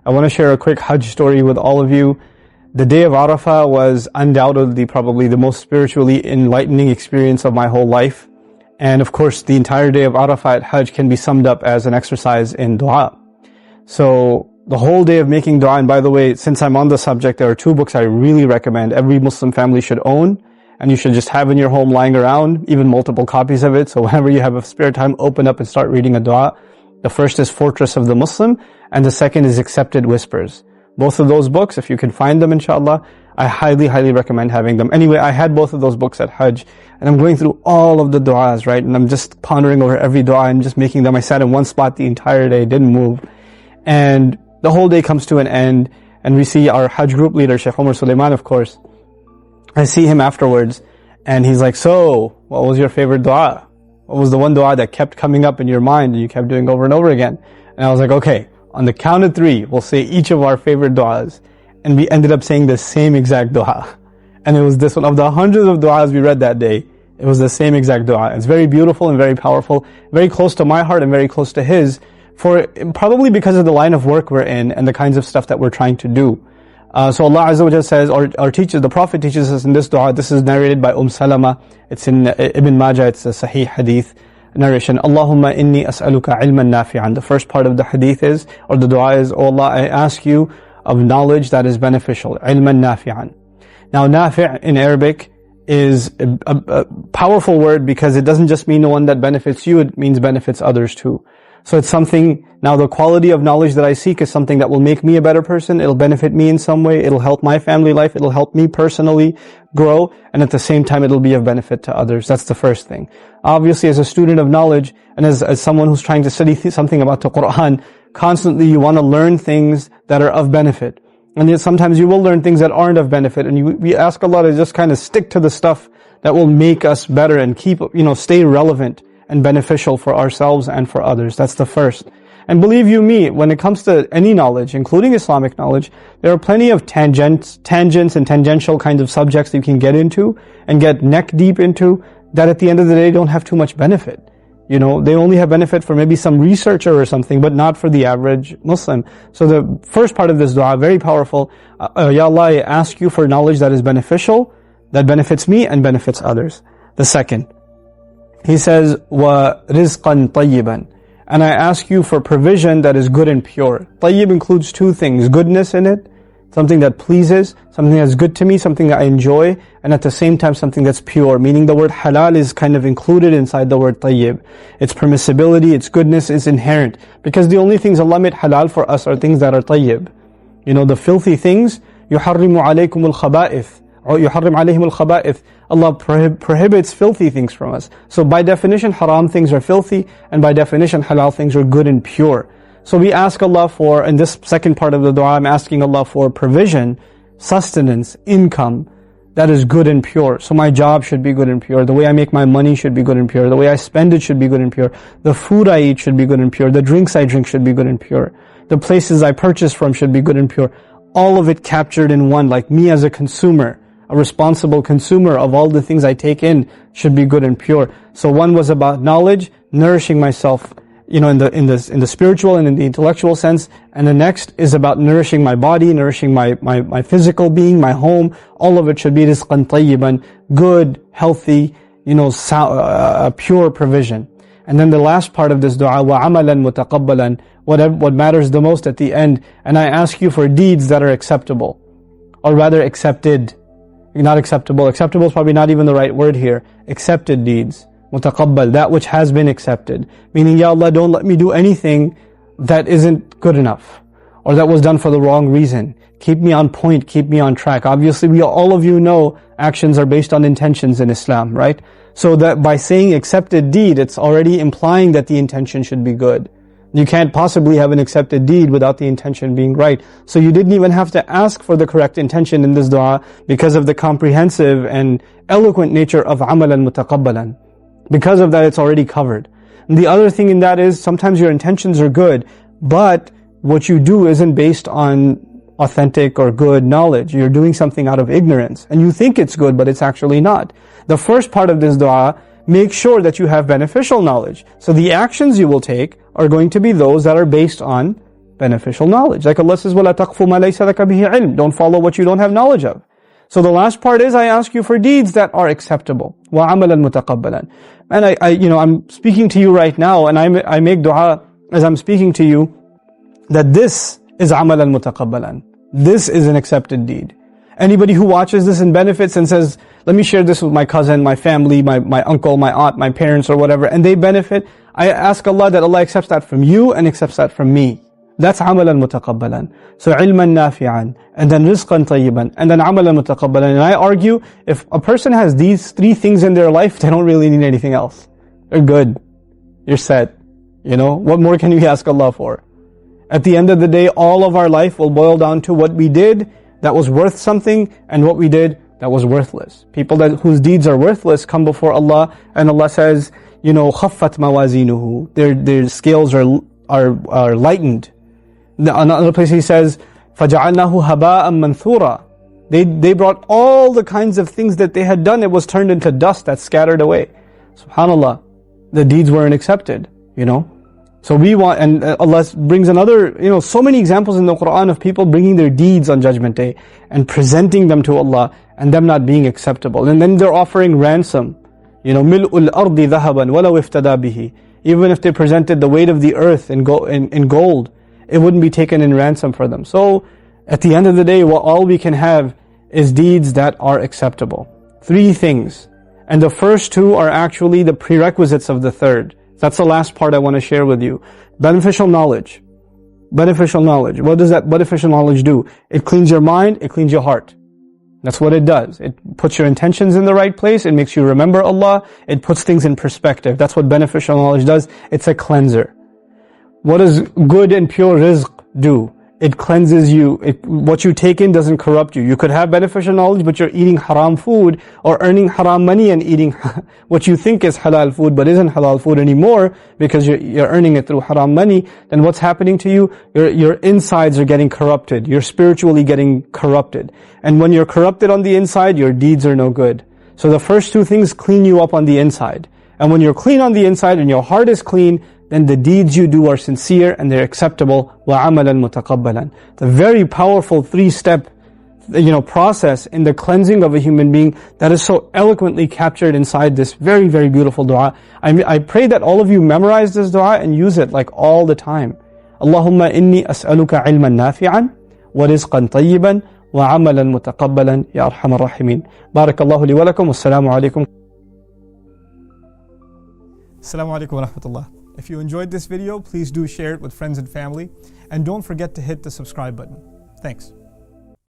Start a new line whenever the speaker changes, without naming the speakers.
I want to share a quick Hajj story with all of you. The day of Arafah was undoubtedly probably the most spiritually enlightening experience of my whole life. And of course, the entire day of Arafah at Hajj can be summed up as an exercise in dua. So the whole day of making dua, and by the way, since I'm on the subject, there are 2 books I really recommend every Muslim family should own, and you should just have in your home lying around, even multiple copies of it. So whenever you have a spare time, open up and start reading a dua. The first is Fortress of the Muslim, and the second is Accepted Whispers. Both of those books, if you can find them inshallah, I highly, highly recommend having them. Anyway, I had both of those books at Hajj, and I'm going through all of the du'as, right? And I'm just pondering over every du'a and just making them. I sat in one spot the entire day, didn't move. And the whole day comes to an end, and we see our Hajj group leader, Sheikh Omar Suleiman, of course. I see him afterwards, and he's like, so, what was your favorite du'a? What was the one du'a that kept coming up in your mind and you kept doing over and over again? And I was like, okay, on the count of 3, we'll say each of our favorite du'as. And we ended up saying the same exact du'a. And it was this one. Of the hundreds of du'as we read that day, it was the same exact du'a. It's very beautiful and very powerful, very close to my heart and very close to his, probably because of the line of work we're in and the kinds of stuff that we're trying to do. So Allah Azza wa Jalla says, or teaches, the Prophet teaches us in this du'a. This is narrated by Salama. It's in Ibn Majah. It's a Sahih Hadith narration. Allahumma inni as'aluka ilman nafi'an. The first part of the hadith is, or the du'a is, oh Allah, I ask you of knowledge that is beneficial. Ilman nafi'an. Now, nafi' in Arabic is a powerful word because it doesn't just mean the one that benefits you, it means benefits others too. So it's something, now the quality of knowledge that I seek is something that will make me a better person, it'll benefit me in some way, it'll help my family life, it'll help me personally grow, and at the same time it'll be of benefit to others. That's the first thing. Obviously, as a student of knowledge, and as someone who's trying to study something about the Qur'an, constantly you want to learn things that are of benefit. And yet sometimes you will learn things that aren't of benefit, and we ask Allah to just kind of stick to the stuff that will make us better and keep, stay relevant and beneficial for ourselves and for others. That's the first. And believe you me, when it comes to any knowledge, including Islamic knowledge, there are plenty of tangents and tangential kinds of subjects that you can get into and get neck deep into that at the end of the day don't have too much benefit. They only have benefit for maybe some researcher or something, but not for the average Muslim. So the first part of this dua, very powerful. Ya Allah, I ask you for knowledge that is beneficial, that benefits me and benefits others. The second, he says, wa rizqan tayyiban. And I ask you for provision that is good and pure. Tayyib includes 2 things, goodness in it, something that pleases, something that's good to me, something that I enjoy, and at the same time something that's pure, meaning the word halal is kind of included inside the word tayyib. Its permissibility, its goodness is inherent, because the only things Allah made halal for us are things that are tayyib. The filthy things, يُحَرِّمُ عَلَيْكُمُ الْخَبَائِثِ or يُحَرِّمْ عَلَيْهِمُ الْخَبَائِثِ. Allah prohibits filthy things from us. So by definition, haram things are filthy, and by definition, halal things are good and pure. So we ask Allah for, in this second part of the dua, I'm asking Allah for provision, sustenance, income that is good and pure. So my job should be good and pure. The way I make my money should be good and pure. The way I spend it should be good and pure. The food I eat should be good and pure. The drinks I drink should be good and pure. The places I purchase from should be good and pure. All of it captured in one, like me as a consumer, a responsible consumer of all the things I take in should be good and pure. So one was about knowledge, nourishing myself, in the spiritual and in the intellectual sense, and the next is about nourishing my body, nourishing my physical being, my home. All of it should be rizqan tayyiban, good, healthy, pure provision. And then the last part of this dua, wa amalan mutaqabbalan, what matters the most at the end, and I ask you for deeds that are acceptable, or rather accepted. Not acceptable. Acceptable is probably not even the right word here. Accepted deeds. Mutaqabbal, that which has been accepted. Meaning, Ya Allah, don't let me do anything that isn't good enough, or that was done for the wrong reason. Keep me on point, keep me on track. Obviously, all of you know actions are based on intentions in Islam, right? So that by saying accepted deed, it's already implying that the intention should be good. You can't possibly have an accepted deed without the intention being right. So you didn't even have to ask for the correct intention in this dua because of the comprehensive and eloquent nature of amalan mutaqabbalan. Because of that, it's already covered. And the other thing in that is sometimes your intentions are good, but what you do isn't based on authentic or good knowledge. You're doing something out of ignorance. And you think it's good, but it's actually not. The first part of this dua, make sure that you have beneficial knowledge. So the actions you will take are going to be those that are based on beneficial knowledge. Like Allah says, وَلَا تَقْفُ مَا لَيْسَ لَكَ بِهِ عِلْمٍ. Don't follow what you don't have knowledge of. So the last part is, I ask you for deeds that are acceptable. وَعَمَلًا مُتَقَبَّلًا. And I'm speaking to you right now, and I make dua as I'm speaking to you, that this is عَمَلًا مُتَقَبَّلًا. This is an accepted deed. Anybody who watches this and benefits and says, let me share this with my cousin, my family, my uncle, my aunt, my parents or whatever, and they benefit, I ask Allah that Allah accepts that from you and accepts that from me. That's عَمَلًا مُتَقَبَّلًا. So عِلْمًا نَافِعًا, and then رِزْقًا طَيِّبًا, and then عَمَلًا مُتَقَبَّلًا. And I argue, if a person has these three things in their life, they don't really need anything else. They're good. You're set. What more can you ask Allah for? At the end of the day, all of our life will boil down to what we did that was worth something and what we did that was worthless. People whose deeds are worthless come before Allah, and Allah says, خَفَّتْ مَوَازِينُهُ. Their scales are lightened. Another place He says, فَجَعَلْنَاهُ هَبَاءً مَنْثُورًا. They brought all the kinds of things that they had done, it was turned into dust that scattered away. SubhanAllah, the deeds weren't accepted, So we want, and Allah brings another, so many examples in the Quran of people bringing their deeds on Judgment Day and presenting them to Allah and them not being acceptable. And then they're offering ransom. مِلْءُ الْأَرْضِ ذَهَبًا وَلَوْ اِفْتَدَى بِهِ. Even if they presented the weight of the earth in gold, it wouldn't be taken in ransom for them. So at the end of the day, all we can have is deeds that are acceptable. 3 things. And the first 2 are actually the prerequisites of the third. That's the last part I want to share with you. Beneficial knowledge. Beneficial knowledge. What does that beneficial knowledge do? It cleans your mind, it cleans your heart. That's what it does. It puts your intentions in the right place, it makes you remember Allah, it puts things in perspective. That's what beneficial knowledge does. It's a cleanser. What does good and pure rizq do? It cleanses you. What you take in doesn't corrupt you. You could have beneficial knowledge, but you're eating haram food or earning haram money and eating what you think is halal food, but isn't halal food anymore because you're earning it through haram money. Then what's happening to you? Your insides are getting corrupted. You're spiritually getting corrupted. And when you're corrupted on the inside, your deeds are no good. So the first 2 things clean you up on the inside. And when you're clean on the inside and your heart is clean, then the deeds you do are sincere and they're acceptable. وَعَمَلًا مُتَقَبَّلًا. The very powerful 3-step process in the cleansing of a human being that is so eloquently captured inside this very, very beautiful dua. I pray that all of you memorize this dua and use it like all the time. Allahumma inni as'aluka ilman nafi'an wa rizqan tayyiban wa amalan mutaqabbalan ya arhamar rahimin. Barakallahu li wa lakum. Wassalamu alaikum. Assalamu alaikum wa rahmatullah. If you enjoyed this video, please do share it with friends and family. And don't forget to hit the subscribe button. Thanks.